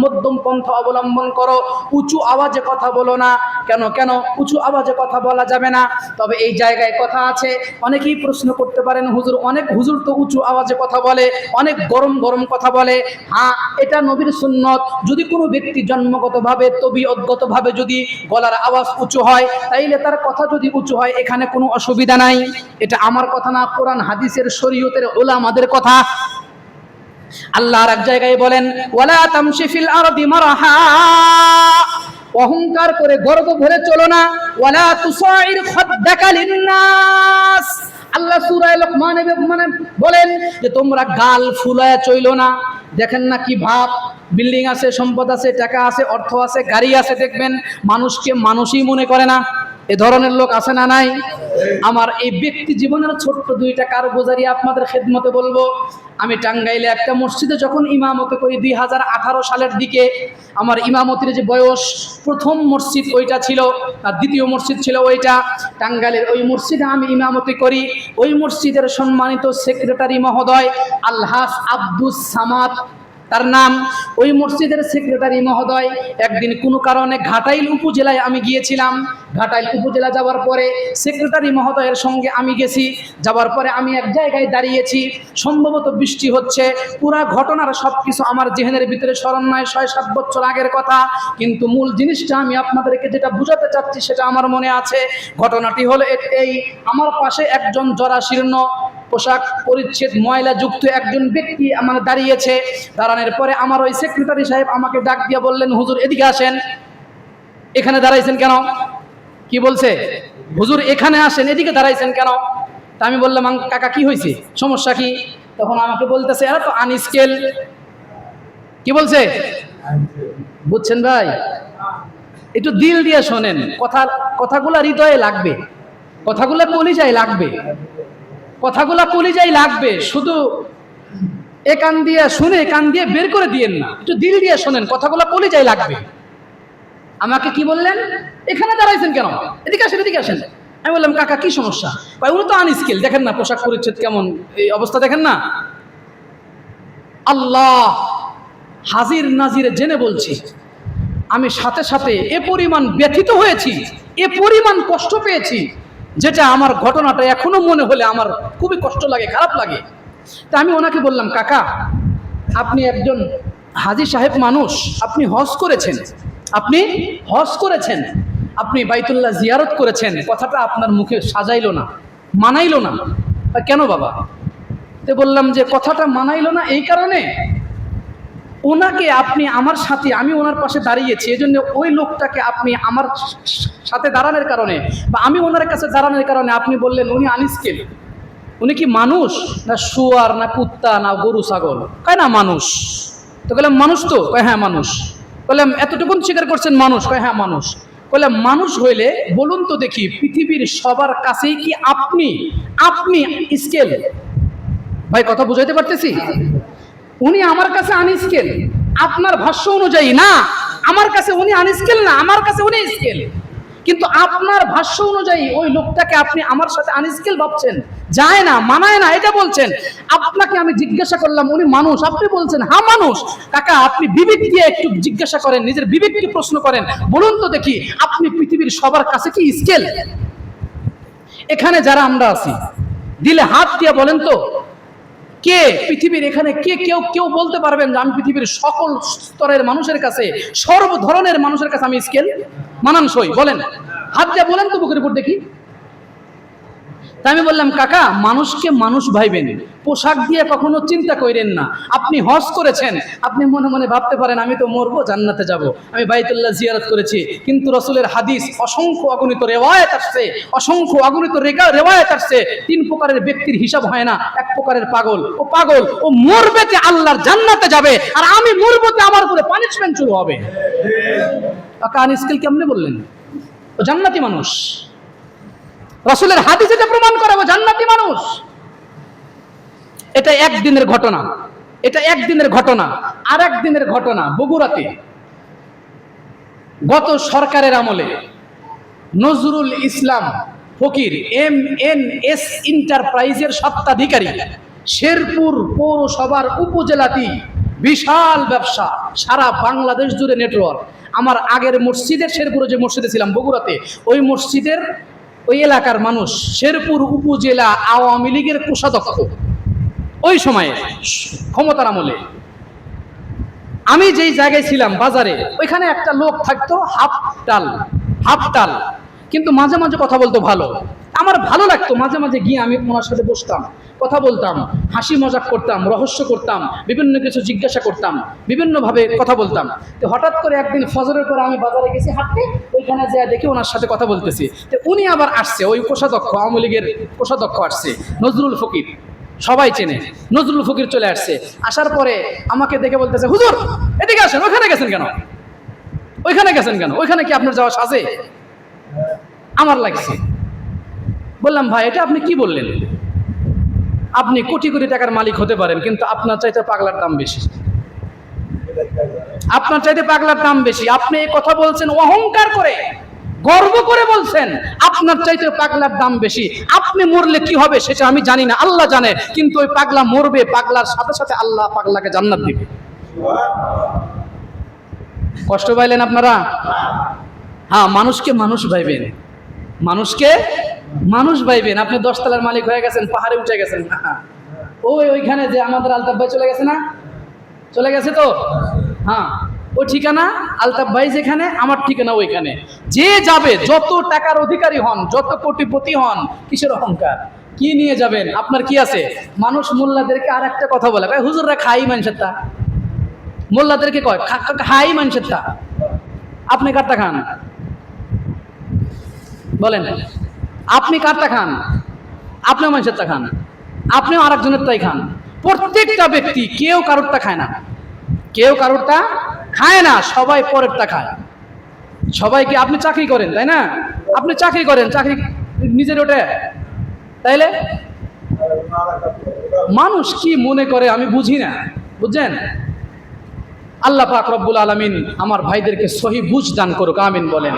মধ্যম পন্থা অবলম্বন করো, উঁচু আওয়াজে কথা বলো না। কেন কেন উঁচু আওয়াজে কথা বলা যাবে না? তবে এই জায়গায় কথা আছে। অনেকেই প্রশ্ন করতে পারেন, হুজুর, অনেক হুজুর তো উঁচু আওয়াজে কথা বলে, অনেক গরম গরম কথা বলে। হ্যাঁ, এটা নবীর সুন্নত। যদি কোনো ব্যক্তি জন্মগতভাবে, তবিয়তগতভাবে যদি গলার আওয়াজ উঁচু হয়, তাইলে তার কথা যদি উঁচু হয়, এখানে কোনো অসুবিধা নাই। এটা আমার কথা না, কোরআন হাদিসের শরীয়তের উলামাদের কথা। আল্লাহ আর এক জায়গায় বলেন, ওয়ালা তামশি ফিল আরদি মারহা, অহংকার করে গর্ব ভরে চলো না। ওয়ালা তুসাইর খাদ্দাকা লিন্নাস, আল্লাহ সূরা লোকমানে বলেন যে তোমরা গাল ফুলায়া চইলো না। দেখেন না কি ভাব, বিল্ডিং আছে, সম্পদ আছে, টাকা আছে, অর্থ আছে, গাড়ি আছে, দেখবেন মানুষকে মানুষই মনে করে না। এ ধরনের লোক আছে না নাই? আমার এই ব্যক্তি জীবনের ছোট্ট 2টা কারগুজারি আপনাদের খেদমতে বলবো। আমি টাঙ্গাইলে একটা মসজিদে যখন ইমামতি করি 2018 সালের দিকে, আমার ইমামতির যে বয়স, প্রথম মসজিদ ওইটা ছিল, আর দ্বিতীয় মসজিদ ছিল ওইটা। টাঙ্গাইলের ওই মসজিদে আমি ইমামতি করি। ওই মসজিদের সম্মানিত সেক্রেটারি মহোদয় আলহাজ আব্দুস সামাদ তার নাম। ওই মসজিদের সেক্রেটারি মহোদয় একদিন কোনো কারণে ঘাটাইল উপজেলায় আমি গিয়েছিলাম। ঘাটাইল উপজেলা যাওয়ার পরে সেক্রেটারি মহোদয়ের সঙ্গে আমি গেছি। যাওয়ার পরে আমি এক জায়গায় দাঁড়িয়েছি, সম্ভবত বৃষ্টি হচ্ছে। পুরা ঘটনার সব কিছু আমার জেহেনের ভিতরে স্মরণ নয়, 6-7 বছর আগের কথা, কিন্তু মূল জিনিসটা আমি আপনাদেরকে যেটা বুঝাতে চাচ্ছি সেটা আমার মনে আছে। ঘটনাটি হলো এই, আমার পাশে একজন জরাশীর্ণ, পোশাক পরিচ্ছেদ ময়লা যুক্ত একজন ব্যক্তি আমার দাঁড়িয়েছে। দাঁড়ানোর পরে আমার ওই সেক্রেটারি সাহেব আমাকে ডাক দিয়ে বললেন, হুজুর এদিকে আসেন। এখানে দাঁড়াইছেন কেন? কি বলছে? হুজুর এখানে আসেন, এদিকে দাঁড়াইছেন কেন? তা আমি বললাম, কাকা কি হয়েছে, সমস্যা কি? তখন আমাকে বলতেছে, এরা তো আনস্কেল। কি বলছে বুঝছেন ভাই? একটু দিল দিয়ে শোনেন, কথাগুলা হৃদয়ে লাগবে, কথাগুলা কলিজায় লাগবে, কথাগুলা কলিজায় লাগবে। শুধু এ কান দিয়ে শুনে কান দিয়ে বের করে দিয়েন না, একটু দিল দিয়ে শোনেন, কথাগুলা কলিজায় লাগবে। আমাকে কি বললেন, এখানে দাঁড়াইছেন কেন, এদিকে আসেন, এদিকে আসেন। আমি বললাম, কাকা কি সমস্যা? ভাই উনি তো আনস্কিল, দেখেন না পোশাক পরিচ্ছেদ কেমন, এই অবস্থা দেখেন না। আল্লাহ হাজির নাজিরে জেনে বলছি, আমি সাথে সাথে এ পরিমাণ ব্যথিত হয়েছি, এ পরিমাণ কষ্ট পেয়েছি, যেটা আমার ঘটনাটা এখনো মনে হলে আমার খুবই কষ্ট লাগে, খারাপ লাগে। তা আমি ওনাকে বললাম, কাকা আপনি একজন হাজী সাহেব মানুষ, আপনি হজ করেছেন, আপনি হজ করেছেন, আপনি বাইতুল্লাহ জিয়ারত করেছেন, কথাটা আপনার মুখে সাজাইলো না, মানাইলো না। কেন বাবা? তো বললাম যে কথাটা মানাইলো না এই কারণে, ওনাকে আপনি আমার সাথে, আমি ওনার পাশে দাঁড়িয়েছি, এই জন্য ওই লোকটাকে আপনি আমার সাথে দাঁড়ানোর কারণে বা আমি ওনার কাছে দাঁড়ানোর কারণে আপনি বললেন উনি আনস্কিল। উনি কি মানুষ না শুয়ার না কুত্তা না গরু ছাগল? কয় না মানুষ। তো বললাম মানুষ তো? কয় হ্যাঁ মানুষ। বললাম এতটুকুন স্বীকার করছেন মানুষ? কয় হ্যাঁ মানুষ। বললাম মানুষ হইলে বলুন তো দেখি, পৃথিবীর সবার কাছেই কি আপনি আপনি স্কেল? ভাই কথা বুঝাইতে পারতেছি? উনি আমার কাছে আনস্কেল, আপনার ভাষ্য অনুযায়ী না, আমার কাছে উনি আনস্কেল না, আমার কাছে উনি স্কেল। কিন্তু আপনার ভাষ্য অনুযায়ী ওই লোকটাকে আপনি আমার সাথে আনস্কেল ভাবছেন, যায় না, মানায় না, এটা বলছেন। আপনাকে আমি জিজ্ঞাসা করলাম উনি মানুষ, আপনি বলছেন হ্যাঁ মানুষ। কাকা আপনি বিবেক দিয়ে একটু জিজ্ঞাসা করেন, নিজের বিবেককে প্রশ্ন করেন, বলুন তো দেখি আপনি পৃথিবীর সবার কাছে কি স্কেল? এখানে যারা আমরা আছি, দিলে হাত দিয়ে বলেন তো, কে পৃথিবীর এখানে কে কেউ বলতে পারবেন যে আমি পৃথিবীর সকল স্তরের মানুষের কাছে, সর্ব ধরনের মানুষের কাছে আমি স্কেল মানানসই? বলেন, হাত দিয়ে বলেন তো বুকের উপর দেখি। তাই আমি বললাম কাকা মানুষকে মানুষ ভাইবেন, পোশাক দিয়ে কখনো চিন্তা করেন না। আপনি হজ করেছেন, আপনি মনে মনে ভাবতে পারেন আমি তো মরবো, জান্নাতে যাব, আমি বাইতুল্লাহ জিয়ারত করেছি, কিন্তু রসুলের হাদিস অসংখ্য অগণিত রেওয়ায়েত আসছে, অসংখ্য অগণিত রেওয়ায়েত আসছে, 3 প্রকারের ব্যক্তির হিসাব হয় না। 1 প্রকারের পাগল, ও মরবেতে আল্লাহর জান্নাতে যাবে, আর আমি মরবতে আমার উপরে পানিশমেন্ট শুরু হবে। কাকা আনস্কিল কেমনে বললেন? ও জান্নাতি মানুষ, রাসূলের হাদিস এটা প্রমাণ করে ও জান্নাতি মানুষ। এটা একদিনের ঘটনা, এটা একদিনের ঘটনা। আর একদিনের ঘটনা বগুড়াতে, গত সরকারের আমলে নজরুল ইসলাম ফকির MNS এন্টারপ্রাইজের স্বত্বাধিকারী, শেরপুর পৌরসভার উপজেলাতে বিশাল ব্যবসা, সারা বাংলাদেশ জুড়ে নেটওয়ার্ক। আমার আগের মসজিদের, শেরপুরে যে মসজিদে ছিলাম বগুড়াতে, ওই মসজিদের ওই এলাকার মানুষ শেরপুর উপজেলা আওয়ামী লীগের কোষাধ্যক্ষ ওই সময়ে ক্ষমতার আমলে। আমি যেই জায়গায় ছিলাম বাজারে, ওইখানে একটা লোক থাকতো হাফটাল, কিন্তু মাঝে মাঝে কথা বলতো ভালো। আমার ভালো লাগতো, মাঝে মাঝে গিয়ে আমি ওনার সাথে বসতাম, কথা বলতাম, হাসি মজাক করতাম, রহস্য করতাম, বিভিন্ন কিছু জিজ্ঞাসা করতাম, বিভিন্নভাবে কথা বলতাম। তো হঠাৎ করে একদিন ফজরের পরে আমি বাজারে গেছি হাঁটতে, ওইখানে যা দেখি ওনার সাথে কথা বলতেছি। তো উনি আবার আসছে, ওই কোষাধ্যক্ষ, আওয়ামী লীগের কোষাধ্যক্ষ আসছে, নজরুল ফকির, সবাই চেনে, নজরুল ফকির চলে আসছে। আসার পরে আমাকে দেখে বলতেছে, হুজুর এদিকে আসেন, ওইখানে গেছেন কেন? ওইখানে কি আপনার যাওয়া সাজে? আমার লাগছে। বললাম ভাই এটা আপনি কি বললেন? আপনি কোটি কোটি টাকার মালিক হতে পারেন, কিন্তু আপনার চাইতে পাগলার দাম বেশি, আপনার চাইতে পাগলার দাম বেশি। আপনি এই কথা বলছেন অহংকার করে, গর্ব করে বলছেন, আপনার চাইতে পাগলার দাম বেশি। আপনি মরলে কি হবে সেটা আমি জানি না, আল্লাহ জানে, কিন্তু ওই পাগলা মরবে, পাগলার সাথে সাথে আল্লাহ পাগলাকে জান্নাত দিবে। কষ্ট পাইলেন আপনারা? হ্যাঁ, মানুষকে মানুষ ভাইবেন, মানুষকে মানুষ ভাইবেন। আপনি 10 তলার মালিক হয়ে গেছেন, পাহাড়ে উঠে গেছেন, ওইখানে যে আমাদের আলতাফ ভাই চলে গেছে না, চলে গেছে তো, হ্যাঁ ওই ঠিকানা আলতাফ ভাই যেখানে, আমার ঠিকানা ওইখানে। যে যাবে, যত টাকার অধিকারী হন, যত কোটিপতি হন, কিসের অহংকার? কি নিয়ে যাবেন? আপনার কি আছে? মানুষ মোল্লাদেরকে আর একটা কথা বলে, হুজুররা খাই মানুষের তা, মোল্লাদেরকে কয় খাই মানুষের তা। আপনি কারটা খান? বলেন, আপনি কারটা খান? আপনিও মানুষের তা খান, আপনিও আর একজনের তাই খান। প্রত্যেকটা ব্যক্তি কেউ কারোরটা খায় না, কেউ কারোরটা খায় না, সবাই পরেরটা খায়। সবাইকে, আপনি চাকরি করেন তাই না, আপনি চাকরি করেন, চাকরি নিজের ওঠে, তাইলে মানুষ কি মনে করে আমি বুঝি না, বুঝছেন? আল্লাহ পাক রব্বুল আলামিন আমার ভাইদেরকে সহি বুঝ দান করুক, আমিন বলেন।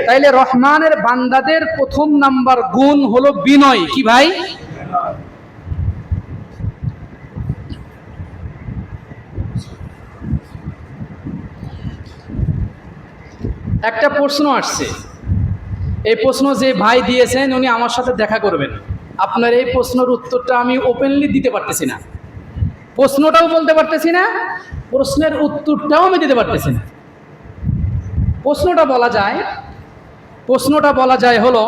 তাইলে রহমানের বান্দাদের প্রথম নাম্বার গুণ হলো বিনয়। কি ভাই? একটা প্রশ্ন আসছে, এই প্রশ্ন যে ভাই দিয়েছেন উনি আমার সাথে দেখা করবেন। আপনার এই প্রশ্নের উত্তরটা আমি ওপেনলি দিতে পারতেছি না, প্রশ্নটাও বলতে পারতেছি না, প্রশ্নের উত্তরটাও আমি দিতে পারতেছি না। প্রশ্নটা বলা যায় হলো,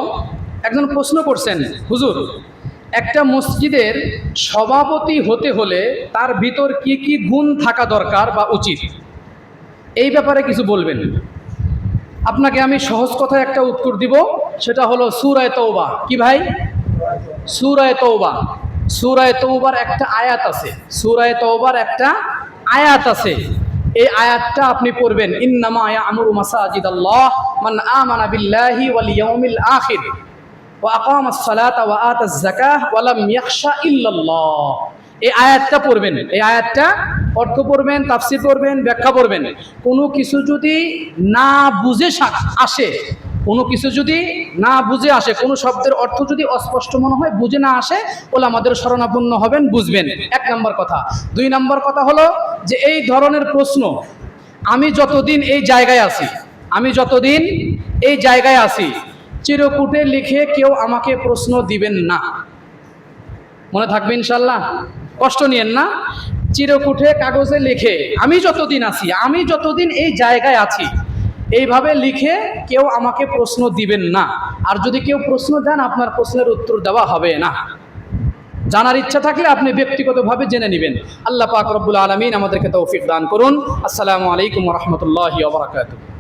একজন প্রশ্ন করছেন, হুজুর একটা মসজিদের সভাপতি হতে হলে তার ভিতর কি কি গুণ থাকা দরকার বা উচিত, এই ব্যাপারে কিছু বলবেন। আপনাকে আমি সহজ কথায় একটা উত্তর দিব, সেটা হলো সূরা তাওবা। কি ভাই? সূরা তাওবা। সূরা তাওবার একটা আয়াত আছে, সূরা তাওবার একটা আয়াত আছে। এই আয়াতটা আপনি পড়বেন, ইন্নামা ইয়া'মুরু মাসাজিদাল্লাহ মান আমানা বিল্লাহি ওয়াল ইয়াউমিল আখির ওয়া আকামাস সালাতা ওয়া আতাজ যাকাহ ওয়া লাম ইয়াখশা ইল্লাল্লাহ। এই আয়াতটা পড়বেন, এই আয়াতটা অর্থ পড়বেন, তাফসীর পড়বেন, ব্যাখ্যা পড়বেন। কোনো কিছু যদি না বুঝে আসে, কোনো কিছু যদি না বুঝে আসে, কোনো শব্দের অর্থ যদি অস্পষ্ট মনে হয়, বুঝে না আসে, ওলা আমাদের শরণাপন্ন হবেন, বুঝবেন। এক নম্বর কথা। দুই নম্বর কথা হলো যে এই ধরনের প্রশ্ন আমি যতদিন এই জায়গায় আছি চিরকুটে লিখে কেউ আমাকে প্রশ্ন দিবেন না। মনে থাকবে ইনশাল্লাহ, কষ্ট নিয়েন না। চিরকুটে কাগজে লিখে আমি যতদিন এই জায়গায় আছি, এইভাবে লিখে কেউ আমাকে প্রশ্ন দিবেন না। আর যদি কেউ প্রশ্ন দেন, আপনার প্রশ্নের উত্তর দেওয়া হবে না। জানার ইচ্ছা থাকলে আপনি ব্যক্তিগতভাবে জেনে নেবেন। আল্লাহ পাক রব্বুল আলামিন আমাদেরকে তৌফিক দান করুন। আসসালামু আলাইকুম ওয়া রাহমাতুল্লাহি ওয়া বারাকাতুহু।